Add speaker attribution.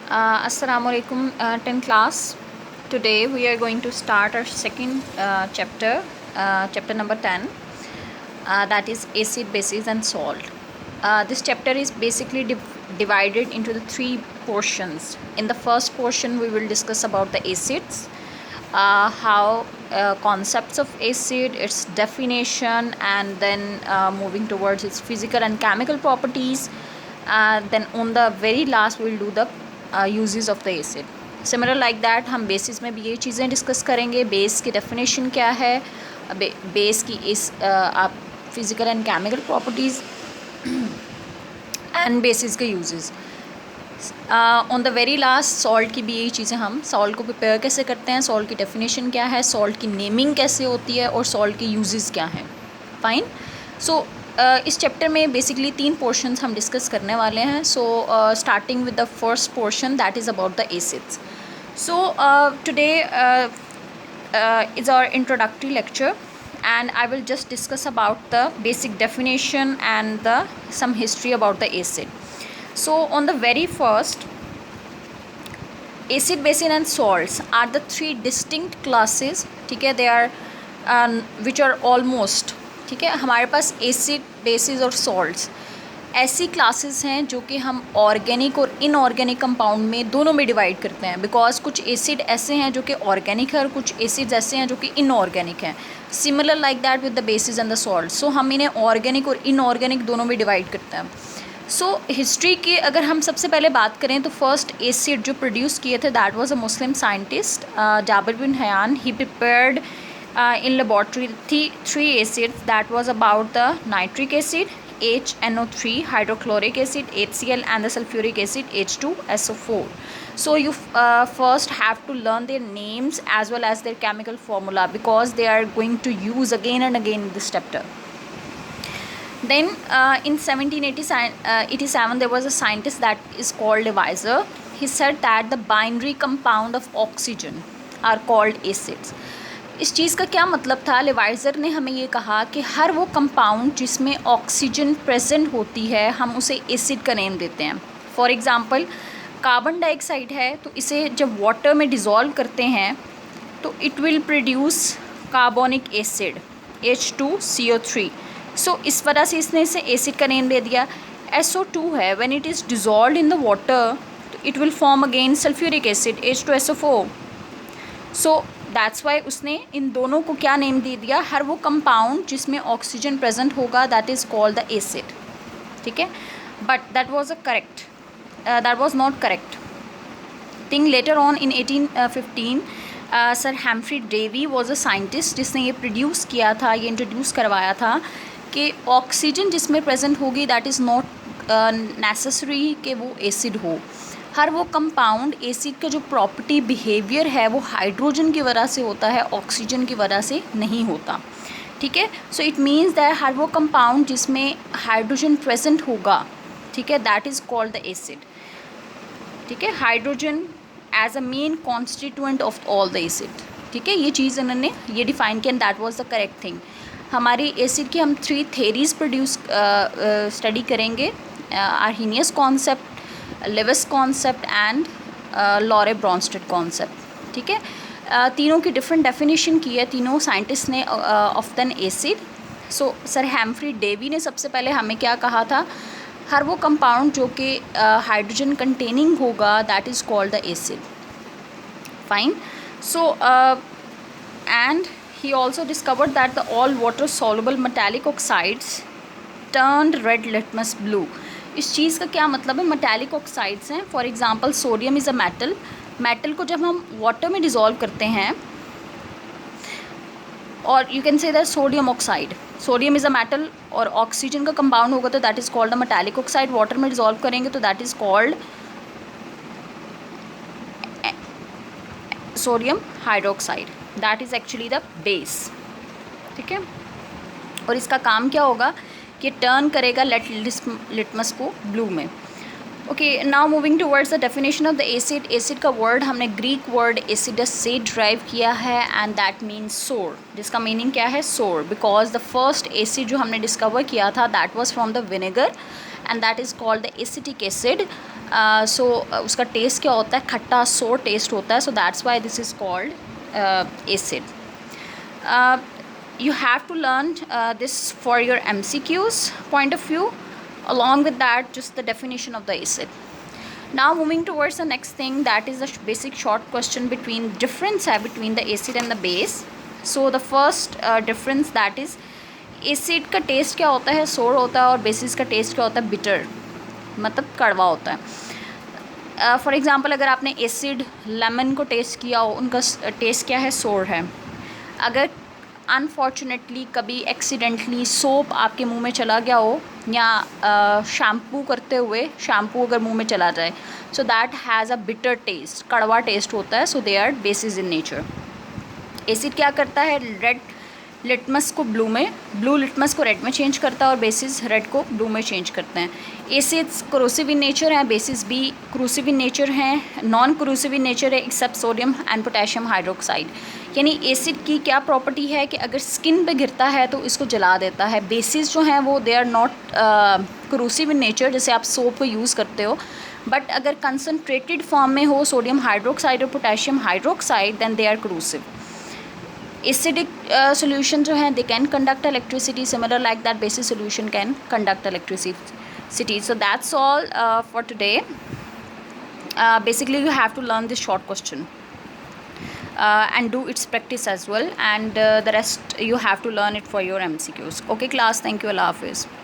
Speaker 1: Assalamualaikum 10 class. Today we are going to start our second chapter, chapter number 10, that is acid, bases and salt. This chapter is basically divided into the three portions. In the first portion we will discuss about the acids, how concepts of acid, its definition, and then moving towards its physical and chemical properties. Then on the very last we will do the uses of the acid. Similar like that हम basis में भी ये चीज़ें discuss करेंगे. Base की definition क्या है, base की इस आप physical and chemical properties and bases के uses. On the very last salt की भी यही चीज़ें, हम सॉल्ट को प्रिपेयर कैसे करते हैं, सॉल्ट की डेफिनेशन क्या है, सॉल्ट की नेमिंग कैसे होती है और सॉल्ट के यूजेस क्या हैं. फाइन. सो इस चैप्टर में बेसिकली 3 पोर्शंस हम डिस्कस करने वाले हैं. So starting with the first portion, that is about the acids. So today is our introductory lecture and I will just discuss about the basic definition and the some history about the acid. So on the very first, acid, base and salts are the 3 distinct classes. ठीक है, they are which are almost, ठीक है, हमारे पास acid, basis और salts ऐसी classes हैं जो कि हम ऑर्गेनिक और इनऑर्गेनिक कंपाउंड में दोनों में डिवाइड करते हैं. बिकॉज कुछ एसिड ऐसे हैं जो कि ऑर्गेनिक है और कुछ एसिड्स ऐसे हैं जो कि इनऑर्गेनिक हैं. Similar like that with the bases and the salt. So हम इन्हें ऑर्गेनिक और इनऑर्गेनिक दोनों में डिवाइड करते हैं. सो हिस्ट्री की अगर हम सबसे पहले बात करें तो फर्स्ट एसिड जो प्रोड्यूस किए थे that was a Muslim scientist Jabir bin Hayyan. He prepared in laboratory 3 acids, that was about the nitric acid HNO3, hydrochloric acid HCl, and the sulfuric acid H2SO4. So you first have to learn their names as well as their chemical formula because they are going to use again and again in this chapter. Then in 1787 there was a scientist that is called Lewis. He said that the binary compound of oxygen are called acids. इस चीज़ का क्या मतलब था, लेवाइज़र ने हमें ये कहा कि हर वो कंपाउंड जिसमें ऑक्सीजन प्रेजेंट होती है हम उसे एसिड का नेम देते हैं. फॉर एग्ज़ाम्पल कार्बन डाइऑक्साइड है तो इसे जब वाटर में डिज़ोल्व करते हैं तो it will produce carbonic acid H2CO3. सो इस वजह से इसने इसे एसिड का नेम दे दिया. SO2 है, when it is dissolved in the water तो it will form again sulphuric acid H2SO4. So that's why उसने इन दोनों को क्या नेम दे दिया, हर वो कंपाउंड जिसमें ऑक्सीजन प्रेजेंट होगा that is called the acid. ठीक है, but that was not correct thing. Later on in 1815 sir Humphry Davy was a scientist जिसने ये प्रोड्यूस किया था, ये इंट्रोड्यूस करवाया था कि ऑक्सीजन जिसमें प्रेजेंट होगी दैट इज़ नॉट नेसेसरी कि वो एसिड हो. हर वो कंपाउंड एसिड का जो प्रॉपर्टी बिहेवियर है वो हाइड्रोजन की वजह से होता है, ऑक्सीजन की वजह से नहीं होता. ठीक है, सो इट मीन्स दैट हर वो कंपाउंड जिसमें हाइड्रोजन प्रेजेंट होगा, ठीक है, that is called the acid. ठीक है, hydrogen as a main constituent of all the acid. ठीक है, ये चीज़ उन्होंने ये डिफाइन किया and that was the correct thing. हमारी एसिड की हम 3 थेरीज स्टडी करेंगे, Arrhenius concept, Lewis concept and Lowry Bronsted concept. ठीक है, तीनों की डिफरेंट डेफिनेशन की है तीनों साइंटिस्ट ने of an acid. So sir Humphry Davy ने सबसे पहले हमें क्या कहा था, हर वो कंपाउंड जो कि हाइड्रोजन कंटेनिंग होगा that is called the acid. Fine. So and he also discovered that the all water soluble metallic oxides turned red litmus blue. इस चीज़ का क्या मतलब है, मेटालिक ऑक्साइड्स हैं. For example sodium is a metal. Metal को जब हम water में डिज़ोल्व करते हैं, और you can say that sodium oxide, sodium is a metal और ऑक्सीजन का कंपाउंड होगा तो that is called the metallic oxide. Water में डिज़ोल्व करेंगे तो that is called sodium hydroxide. That is actually the base. ठीक है, और इसका काम क्या होगा कि टर्न करेगा लिटमस को ब्लू में. Okay, now moving towards the definition of the acid. Acid का वर्ड हमने ग्रीक वर्ड एसिडस से ड्राइव किया है एंड दैट मीन्स सोर, जिसका मीनिंग क्या है? सोर. बिकॉज द फर्स्ट एसिड जो हमने डिस्कवर किया था that was from the vinegar and that is called the acetic acid. So उसका टेस्ट क्या होता है? खट्टा सोर टेस्ट होता है. सो that's why this is called acid. You have to learn this for your MCQs point of view. Along with that, just the definition of the acid. Now moving towards the next thing, that is the basic short question between difference between the acid and the base. So the first difference, that is acid का test क्या होता है? सोर होता है. और basis का test क्या होता है? बिटर, मतलब कड़वा होता है. फॉर एग्ज़ाम्पल अगर आपने एसिड लेमन को टेस्ट किया हो, उनका टेस्ट क्या है? सोर है. अगर अनफॉर्चुनेटली कभी एक्सीडेंटली सोप आपके मुंह में चला गया हो, या शैम्पू करते हुए शैम्पू अगर मुंह में चला जाए, so that has a bitter taste, कड़वा टेस्ट होता है. So they are bases in nature. Acid क्या करता है? रेड लिटमस को ब्लू में, ब्लू लिटमस को रेड में चेंज करता है और बेसिस रेड को ब्लू में चेंज करते हैं. एसिड्स क्रूसिव इन नेचर हैं, बेसिस भी क्रूसिव इन नेचर हैं. नॉन क्रूसिव इन नेचर है except sodium and potassium hydroxide. यानी एसिड की क्या प्रॉपर्टी है कि अगर स्किन पे गिरता है तो इसको जला देता है. बेसिस जो हैं वो they are not corrosive in nature, जैसे आप सोप को यूज़ करते हो. बट अगर कंसनट्रेटेड फॉर्म में हो सोडियम हाइड्रोक्साइड और potassium hydroxide, then they are corrosive. Acidic solution जो हैं, they can conduct electricity, similar like that basic solution can conduct electricity. So that's all for today. Basically you have to learn this short question and do its practice as well, and the rest you have to learn it for your MCQs. Okay class, thank you, Allah Hafiz.